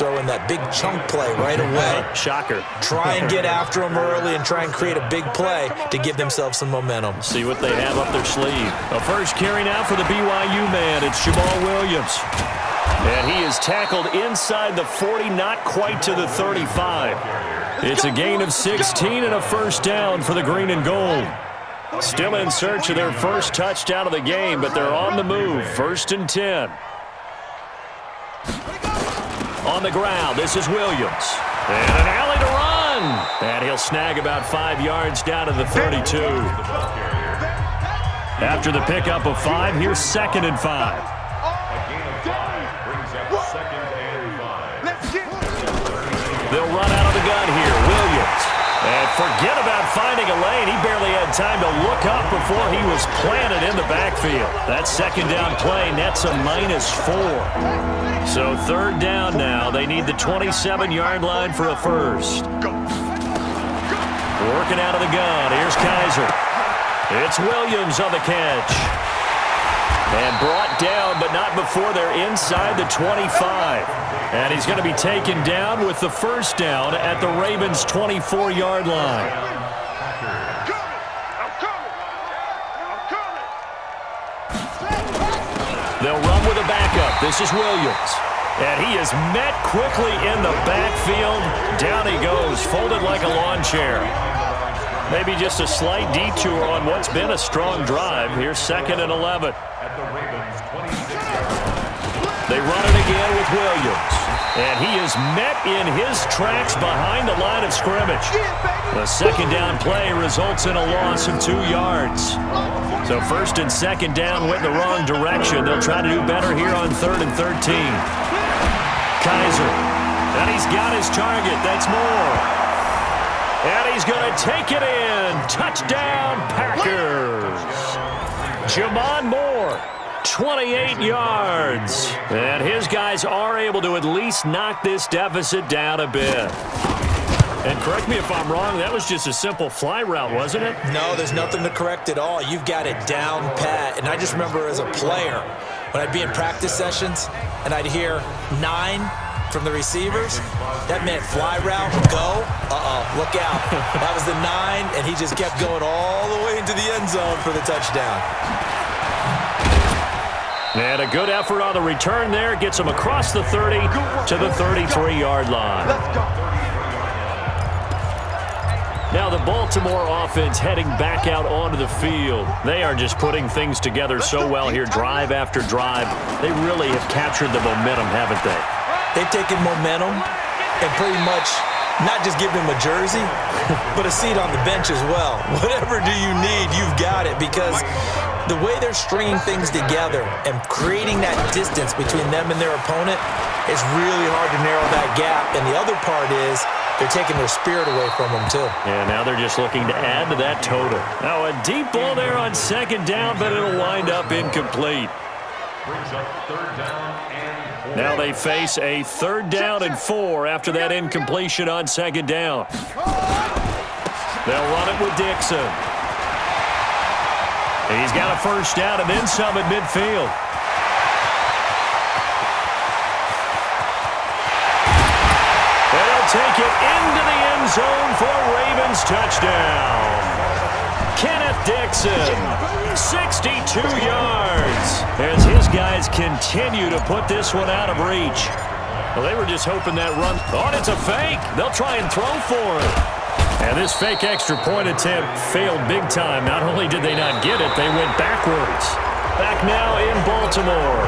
throw in that big chunk play right away. Shocker. Try and get after them early and try and create a big play to give themselves some momentum. See what they have up their sleeve. A first carry now for the BYU man. It's Jamal Williams. And he is tackled inside the 40, not quite to the 35. It's a gain of 16 and a first down for the green and gold. Still in search of their first touchdown of the game, but they're on the move. 1st and 10. On the ground, this is Williams. And an alley to run. And he'll snag about 5 yards down to the 32. After the pickup of 5, here's 2nd and 5. They'll run out of the gun here. Williams. And forget about finding a lane. He barely had time to look up before he was planted in the backfield. That second down play nets a -4. So 3rd down now. They need the 27-yard line for a first. Working out of the gun. Here's Kaiser. It's Williams on the catch. And brought down, but not before they're inside the 25. And he's going to be taken down with the first down at the Ravens' 24-yard line. They'll run with a backup. This is Williams. And he is met quickly in the backfield. Down he goes, folded like a lawn chair. Maybe just a slight detour on what's been a strong drive. Here's 2nd and 11. They run it again with Williams. And he is met in his tracks behind the line of scrimmage. The second down play results in a loss of 2 yards. So 1st and 2nd down went in the wrong direction. They'll try to do better here on 3rd and 13. Kaiser. And he's got his target. That's Moore. And he's going to take it in. Touchdown, Packers. Jamon Moore, 28 yards. And his guys are able to at least knock this deficit down a bit. And correct me if I'm wrong, that was just a simple fly route, wasn't it? No, there's nothing to correct at all. You've got it down pat. And I just remember as a player, when I'd be in practice sessions and I'd hear 9 from the receivers, that meant fly route, go, look out. That was the 9, and he just kept going all the way into the end zone for the touchdown. And a good effort on the return there. Gets him across the 30 to the 33-yard line. Now the Baltimore offense heading back out onto the field. They are just putting things together so well here, drive after drive. They really have captured the momentum, haven't they? They've taken momentum and pretty much not just given him a jersey, but a seat on the bench as well. Whatever do you need, you've got it, because the way they're stringing things together and creating that distance between them and their opponent is really hard to narrow that gap. And the other part is they're taking their spirit away from them, too. Yeah, now they're just looking to add to that total. Now a deep ball there on 2nd down, but it'll wind up incomplete. Brings up 3rd down and 4. Now they face a 3rd down and 4 after that incompletion on 2nd down. They'll run it with Dixon. He's got a first down and then some at midfield. They'll take it into the end zone for a Ravens touchdown. Kenneth Dixon, 62 yards, as his guys continue to put this one out of reach. Well, they were just hoping that run. Oh, it's a fake. They'll try and throw for it. And this fake extra point attempt failed big time. Not only did they not get it, they went backwards. Back now in Baltimore.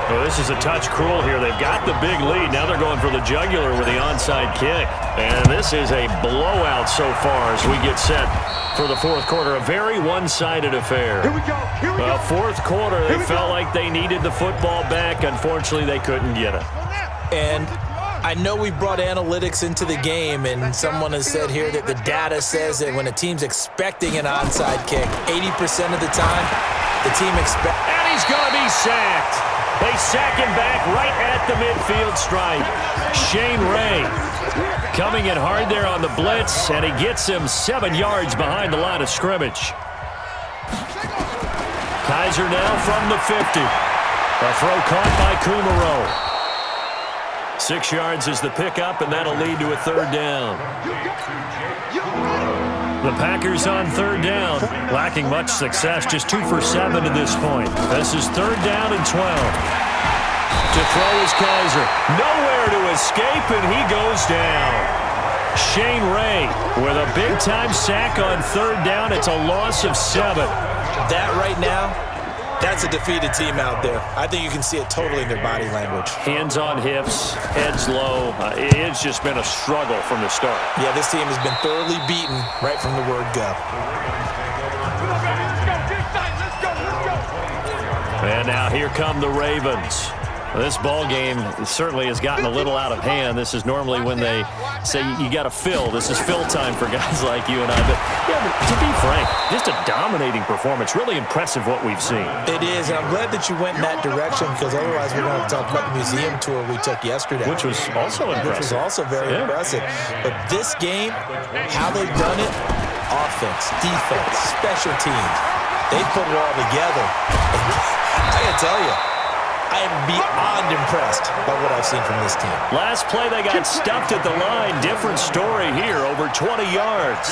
Well, this is a touch cruel here. They've got the big lead. Now they're going for the jugular with the onside kick. And this is a blowout so far as we get set for the 4th quarter. A very one-sided affair. Here we go. Here we well, go. 4th quarter, they felt like they needed the football back. Unfortunately, they couldn't get it. And I know we've brought analytics into the game, and someone has said here that the data says that when a team's expecting an onside kick, 80% of the time, the team expects. And he's going to be sacked. They sack him back right at the midfield stripe. Shane Ray coming in hard there on the blitz, and he gets him 7 yards behind the line of scrimmage. Kaiser now from the 50. A throw caught by Kumaro. 6 yards is the pickup, and that'll lead to a third down. The Packers on third down, lacking much success, just 2 for 7 to this point. This is third down and 12. To throw is Kaiser. Nowhere to escape, and he goes down. Shane Ray with a big-time sack on third down. It's a loss of 7. That right now, that's a defeated team out there. I think you can see it totally in their body language. Hands on hips, heads low. It's just been a struggle from the start. Yeah, this team has been thoroughly beaten right from the word go. And now here come the Ravens. This ball game certainly has gotten a little out of hand. This is normally when they say you got to fill. This is fill time for guys like you and I. But to be frank, just a dominating performance. Really impressive what we've seen. It is, and I'm glad that you went in that direction because otherwise we're going to talk about the museum tour we took yesterday. Which was also impressive. Which was also very impressive. But this game, how they've done it, offense, defense, special teams, they put it all together. And I got to tell you, I am beyond impressed by what I've seen from this team. Last play, they got stuffed at the line. Different story here, over 20 yards.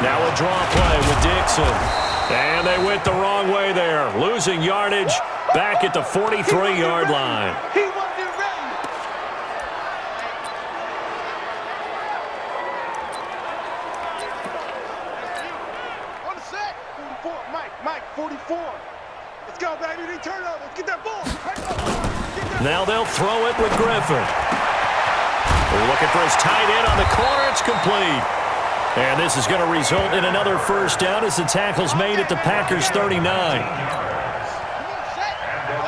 Now a draw play with Dixon. And they went the wrong way there. Losing yardage back at the 43-yard line. Let's go, baby. Turn over. Let's get that ball. Now they'll throw it with Griffin. They're looking for his tight end on the corner. It's complete. And this is going to result in another first down as the tackle's made at the Packers' 39.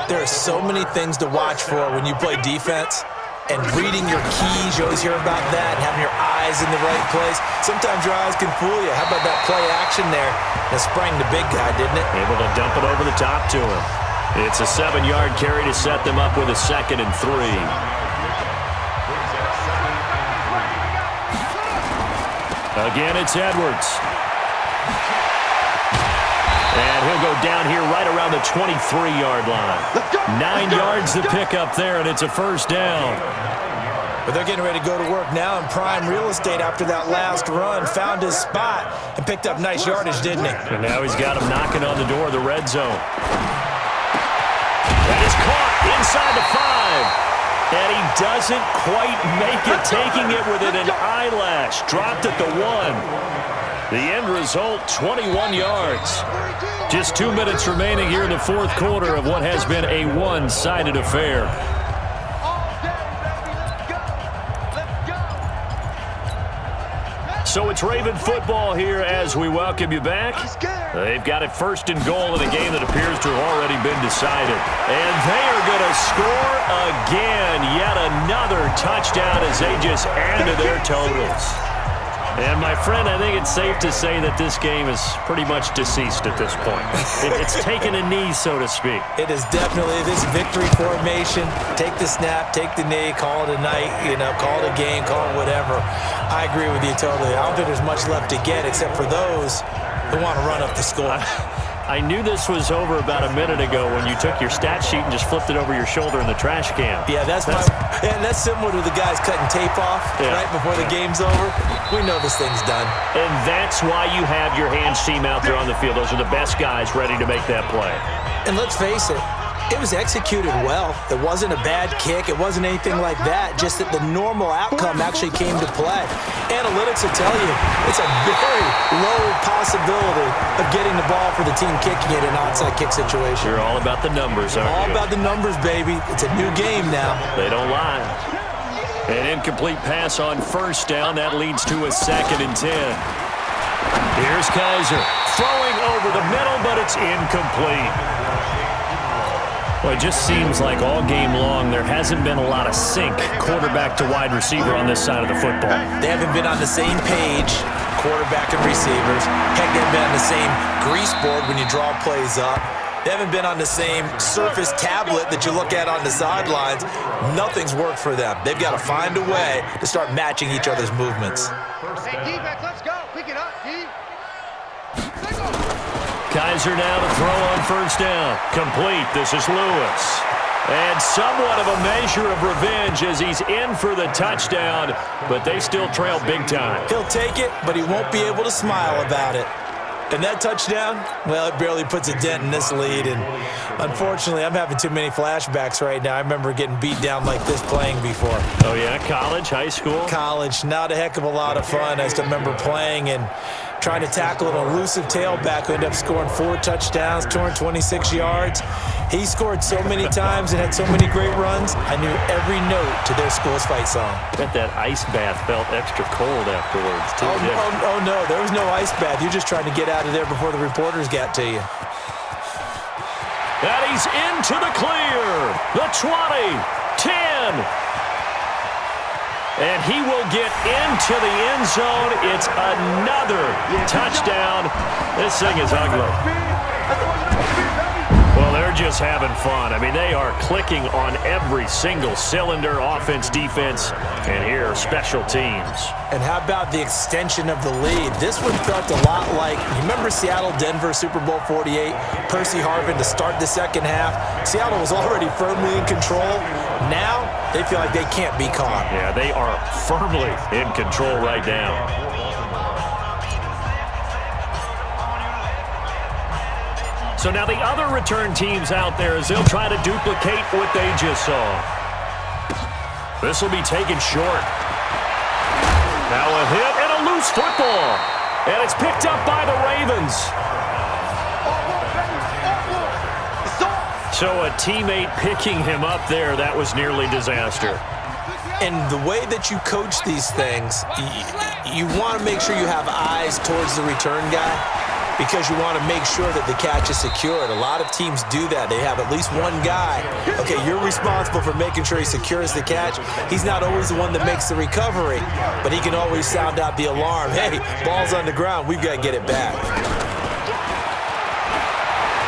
There are so many things to watch for when you play defense. And reading your keys, you always hear about that, and having your eyes in the right place. Sometimes your eyes can fool you. How about that play action there? That sprang the big guy, didn't it? Able to dump it over the top to him. It's a 7-yard carry to set them up with a 2nd and 3. Again, it's Edwards. And he'll go down here right around the 23-yard line. 9 yards to pick up there, and it's a first down. But they're getting ready to go to work now in prime real estate after that last run. Found his spot and picked up nice yardage, didn't he? And now he's got him knocking on the door of the red zone. That is caught inside the 5. And he doesn't quite make it, taking it within an eyelash. Dropped at the 1. The end result, 21 yards. Just 2 minutes remaining here in the fourth quarter of what has been a one-sided affair. So it's Raven football here as we welcome you back. They've got it 1st and goal in a game that appears to have already been decided. And they are going to score again. Yet another touchdown as they just add to their totals. And, my friend, I think it's safe to say that this game is pretty much deceased at this point. It's taken a knee, so to speak. It is definitely this victory formation. Take the snap, take the knee, call it a night, call it a game, call it whatever. I agree with you totally. I don't think there's much left to get except for those who want to run up the score. I knew this was over about a minute ago when you took your stat sheet and just flipped it over your shoulder in the trash can. Yeah, that's similar to the guys cutting tape off right before the game's over. We know this thing's done. And that's why you have your hands team out there on the field. Those are the best guys ready to make that play. And let's face it, it was executed well. It wasn't a bad kick. It wasn't anything like that. Just that the normal outcome actually came to play. Analytics will tell you it's a very low possibility of getting the ball for the team kicking it in an onside kick situation. You're all about the numbers, aren't you? All about the numbers, baby. It's a new game now. They don't lie. An incomplete pass on first down. That leads to a 2nd and 10. Here's Kaiser. Throwing over the middle, but it's incomplete. Well, it just seems like all game long there hasn't been a lot of sync quarterback to wide receiver on this side of the football. They haven't been on the same page, quarterback and receivers. Heck, they haven't been on the same grease board when you draw plays up. They haven't been on the same surface tablet that you look at on the sidelines. Nothing's worked for them. They've got to find a way to start matching each other's movements. Hey, defense, let's go. Pick it up, D. Kaiser now to throw on first down. Complete. This is Lewis. And somewhat of a measure of revenge as he's in for the touchdown, but they still trail big time. He'll take it, but he won't be able to smile about it. And that touchdown, well, it barely puts a dent in this lead. And unfortunately, I'm having too many flashbacks right now. I remember getting beat down like this playing before. Oh, yeah? College, high school? College. Not a heck of a lot of fun. I just remember playing and trying to tackle an elusive tailback who ended up scoring 4 touchdowns, 226 yards. He scored so many times and had so many great runs, I knew every note to their school's fight song. Bet that ice bath felt extra cold afterwards, too. Oh, no, there was no ice bath. You're just trying to get out of there before the reporters got to you. And he's into the clear. The 20, 10. And he will get into the end zone. It's another touchdown. This thing is ugly. Well, they're just having fun. I mean, they are clicking on every single cylinder, offense, defense, and here, special teams. And how about the extension of the lead? This one felt a lot like, you remember Seattle-Denver, Super Bowl 48, Percy Harvin to start the second half? Seattle was already firmly in control. Now, they feel like they can't be caught. Yeah, they are firmly in control right now. So now the other return teams out there as they'll try to duplicate what they just saw. This will be taken short. Now a hit and a loose football. And it's picked up by the Ravens. So a teammate picking him up there, that was nearly disaster. And the way that you coach these things, you want to make sure you have eyes towards the return guy because you want to make sure that the catch is secured. A lot of teams do that. They have at least one guy. Okay, you're responsible for making sure he secures the catch. He's not always the one that makes the recovery, but he can always sound out the alarm. Hey, ball's on the ground. We've got to get it back.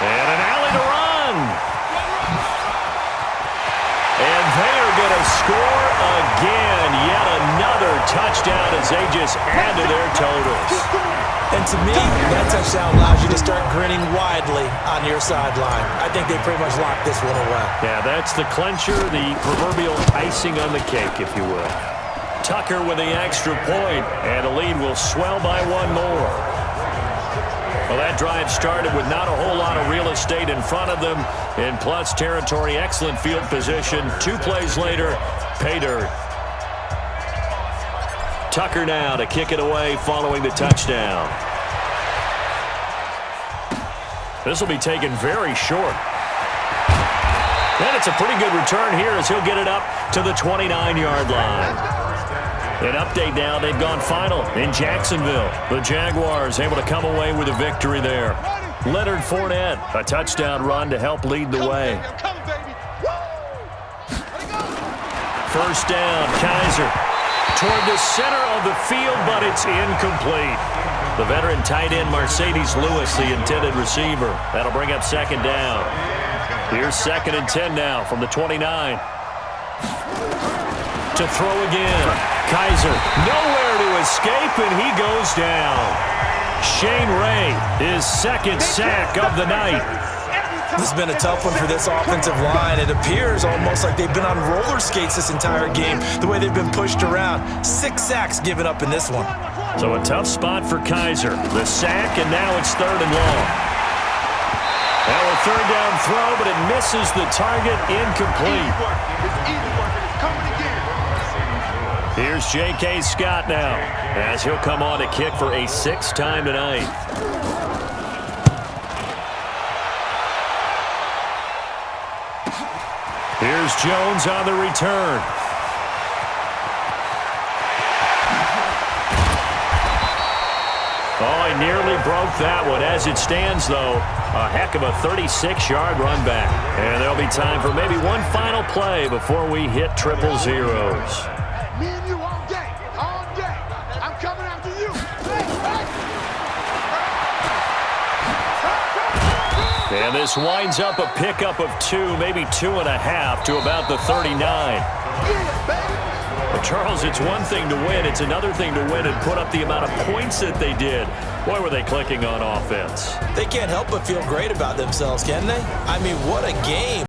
And an alley to run. And they are going to score again. Yet another touchdown as they just add to their totals. And to me, that touchdown allows you to start grinning widely on your sideline. I think they pretty much locked this one away. Yeah, that's the clincher, the proverbial icing on the cake, if you will. Tucker with the extra point, and the lead will swell by one more. Well, that drive started with not a whole lot of real estate in front of them. In plus territory, excellent field position. 2 plays later, pay dirt. Tucker now to kick it away following the touchdown. This will be taken very short. And it's a pretty good return here as he'll get it up to the 29-yard line. An update now, they've gone final in Jacksonville. The Jaguars able to come away with a victory there. Leonard Fournette, a touchdown run to help lead the way. First down, Kaiser toward the center of the field, but it's incomplete. The veteran tight end Mercedes Lewis, the intended receiver. That'll bring up second down. Here's 2nd and 10 now from the 29. To throw again. Kaiser nowhere to escape, and he goes down. Shane Ray, his 2nd sack of the night. This has been a tough one for this offensive line. It appears almost like they've been on roller skates this entire game, the way they've been pushed around. 6 sacks given up in this one. So a tough spot for Kaiser. The sack, and now it's 3rd and long. Now a 3rd down throw, but it misses the target, incomplete. Here's J.K. Scott now, as he'll come on to kick for a 6th time tonight. Here's Jones on the return. Oh, he nearly broke that one. As it stands, though, a heck of a 36-yard run back. And there'll be time for maybe one final play before we hit triple zeros. Me and you all day, all day. I'm coming after you. And this winds up a pickup of 2, maybe 2.5 to about the 39. But Charles, it's one thing to win. It's another thing to win and put up the amount of points that they did. Boy, were they clicking on offense. They can't help but feel great about themselves, can they? I mean, what a game.